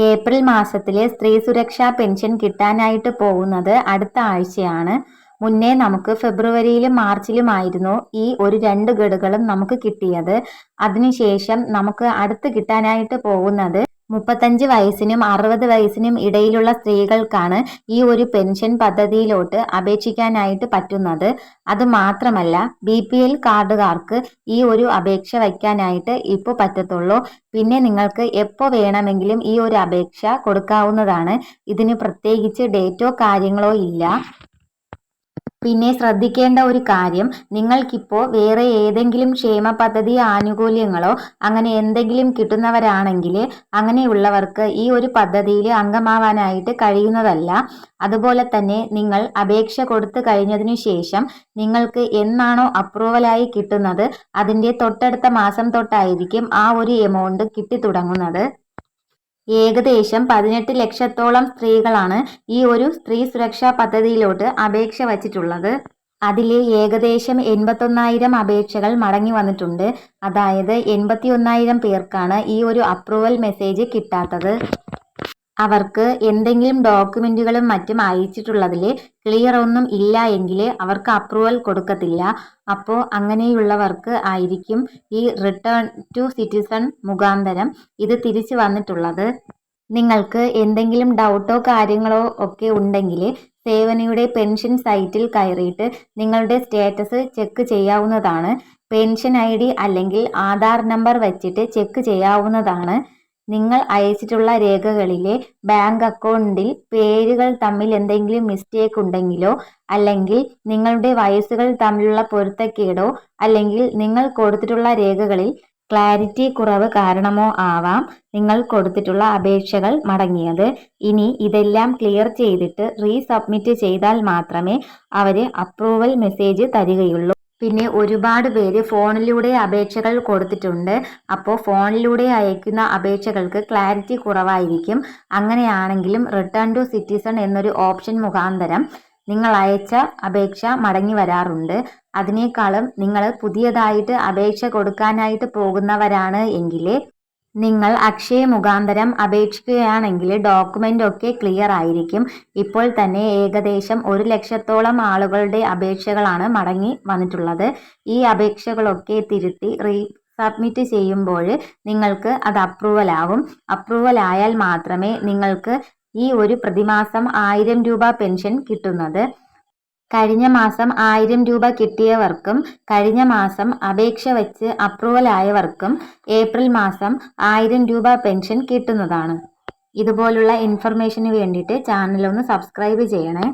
April മാസത്തിലെ സ്ത്രീ സുരക്ഷാ പെൻഷൻ കിട്ടാനായിട്ട് പോകുന്നത് അടുത്ത ആഴ്ചയാണ്. മുന്നേ നമുക്ക് ഫെബ്രുവരിയിലും മാർച്ചിലുമായിരുന്നു ഈ ഒരു 2 ഗഡുക്കളും നമുക്ക് കിട്ടിയത്. അതിനുശേഷം നമുക്ക് അടുത്ത് കിട്ടാനായിട്ട് പോകുന്നത് 35 വയസ്സിനും 60 വയസ്സിനും ഇടയിലുള്ള സ്ത്രീകൾക്കാണ് ഈ ഒരു പെൻഷൻ പദ്ധതിയിലോട്ട് അപേക്ഷിക്കാനായിട്ട് പറ്റുന്നത്. അത് മാത്രമല്ല BPL കാർഡുകാർക്ക് ഈ ഒരു അപേക്ഷ വയ്ക്കാനായിട്ട് ഇപ്പോൾ പറ്റത്തുള്ളൂ. പിന്നെ നിങ്ങൾക്ക് എപ്പോൾ വേണമെങ്കിലും ഈ ഒരു അപേക്ഷ കൊടുക്കാവുന്നതാണ്. ഇതിന് പ്രത്യേകിച്ച് ഡേറ്റോ കാര്യങ്ങളോ ഇല്ല. പിന്നെ ശ്രദ്ധിക്കേണ്ട ഒരു കാര്യം, നിങ്ങൾക്കിപ്പോൾ വേറെ ഏതെങ്കിലും ക്ഷേമ പദ്ധതി ആനുകൂല്യങ്ങളോ അങ്ങനെ എന്തെങ്കിലും കിട്ടുന്നവരാണെങ്കിൽ അങ്ങനെയുള്ളവർക്ക് ഈ ഒരു പദ്ധതിയിൽ അംഗമാവാനായിട്ട് കഴിയുന്നതല്ല. അതുപോലെ തന്നെ നിങ്ങൾ അപേക്ഷ കൊടുത്തു കഴിഞ്ഞതിനു ശേഷം നിങ്ങൾക്ക് എന്നാണോ അപ്രൂവലായി കിട്ടുന്നത് അതിൻ്റെ തൊട്ടടുത്ത മാസം തൊട്ടായിരിക്കും ആ ഒരു എമൗണ്ട് കിട്ടിത്തുടങ്ങുന്നത്. ഏകദേശം 18 ലക്ഷത്തോളം സ്ത്രീകളാണ് ഈ ഒരു സ്ത്രീ സുരക്ഷാ പദ്ധതിയിലോട്ട് അപേക്ഷ വച്ചിട്ടുള്ളത്. അതിൽ ഏകദേശം 81,000 അപേക്ഷകൾ മടങ്ങി വന്നിട്ടുണ്ട്. അതായത് 81,000 പേർക്കാണ് ഈ ഒരു അപ്രൂവൽ മെസ്സേജ് കിട്ടാത്തത്. അവർക്ക് എന്തെങ്കിലും ഡോക്യുമെന്റുകളും മറ്റും അയച്ചിട്ടുള്ളതിൽ ക്ലിയർ ഒന്നും ഇല്ല എങ്കിൽ അവർക്ക് അപ്രൂവൽ കൊടുക്കത്തില്ല. അപ്പോൾ അങ്ങനെയുള്ളവർക്ക് ആയിരിക്കും ഈ റിട്ടേൺ ടു സിറ്റിസൺ മുഖാന്തരം ഇത് തിരിച്ചു വന്നിട്ടുള്ളത്. നിങ്ങൾക്ക് എന്തെങ്കിലും ഡൗട്ടോ കാര്യങ്ങളോ ഒക്കെ ഉണ്ടെങ്കിൽ സേവനയുടെ പെൻഷൻ സൈറ്റിൽ കയറിയിട്ട് നിങ്ങളുടെ സ്റ്റേറ്റസ് ചെക്ക് ചെയ്യാവുന്നതാണ്. പെൻഷൻ ID അല്ലെങ്കിൽ ആധാർ നമ്പർ വച്ചിട്ട് ചെക്ക് ചെയ്യാവുന്നതാണ്. നിങ്ങൾ അയച്ചിട്ടുള്ള രേഖകളിലെ ബാങ്ക് അക്കൗണ്ടിൽ പേരുകൾ തമ്മിൽ എന്തെങ്കിലും മിസ്റ്റേക്ക് ഉണ്ടെങ്കിലോ അല്ലെങ്കിൽ നിങ്ങളുടെ വയസ്സുകൾ തമ്മിലുള്ള പൊരുത്തക്കേടോ അല്ലെങ്കിൽ നിങ്ങൾ കൊടുത്തിട്ടുള്ള രേഖകളിൽ ക്ലാരിറ്റി കുറവ് കാരണമോ ആവാം നിങ്ങൾ കൊടുത്തിട്ടുള്ള അപേക്ഷകൾ മടങ്ങിയത്. ഇനി ഇതെല്ലാം ക്ലിയർ ചെയ്തിട്ട് റീസബ്മിറ്റ് ചെയ്താൽ മാത്രമേ അവർ അപ്രൂവൽ മെസ്സേജ് തരികയുള്ളൂ. പിന്നെ ഒരുപാട് പേര് ഫോണിലൂടെ അപേക്ഷകൾ കൊടുത്തിട്ടുണ്ട്. അപ്പോൾ ഫോണിലൂടെ അയക്കുന്ന അപേക്ഷകൾക്ക് ക്ലാരിറ്റി കുറവായിരിക്കും. അങ്ങനെയാണെങ്കിലും റിട്ടേൺ ടു സിറ്റിസൺ എന്നൊരു ഓപ്ഷൻ മുഖാന്തരം നിങ്ങൾ അയച്ച അപേക്ഷ മടങ്ങി വരാറുണ്ട്. അതിനേക്കാളും നിങ്ങൾ പുതിയതായിട്ട് അപേക്ഷ കൊടുക്കാനായിട്ട് പോകുന്നവരാണ് എങ്കിൽ നിങ്ങൾ അക്ഷയ മുഖാന്തരം അപേക്ഷിക്കുകയാണെങ്കിൽ ഡോക്യുമെൻ്റ് ഒക്കെ ക്ലിയർ ആയിരിക്കും. ഇപ്പോൾ തന്നെ ഏകദേശം 1 ലക്ഷത്തോളം ആളുകളുടെ അപേക്ഷകളാണ് മടങ്ങി വന്നിട്ടുള്ളത്. ഈ അപേക്ഷകളൊക്കെ തിരുത്തി സബ്മിറ്റ് ചെയ്യുമ്പോൾ നിങ്ങൾക്ക് അത് അപ്രൂവൽ ആവും. അപ്രൂവൽ ആയാൽ മാത്രമേ നിങ്ങൾക്ക് ഈ ഒരു പ്രതിമാസം 1000 രൂപ പെൻഷൻ കിട്ടുന്നത്. കഴിഞ്ഞ മാസം 1000 രൂപ കിട്ടിയവർക്കും കഴിഞ്ഞ മാസം അപേക്ഷ വെച്ച് അപ്രൂവൽ ആയവർക്കും ഏപ്രിൽ മാസം 1000 രൂപ പെൻഷൻ കിട്ടുന്നതാണ്. ഇതുപോലുള്ള ഇൻഫർമേഷന് വേണ്ടിയിട്ട് ചാനലൊന്ന് സബ്സ്ക്രൈബ് ചെയ്യണേ.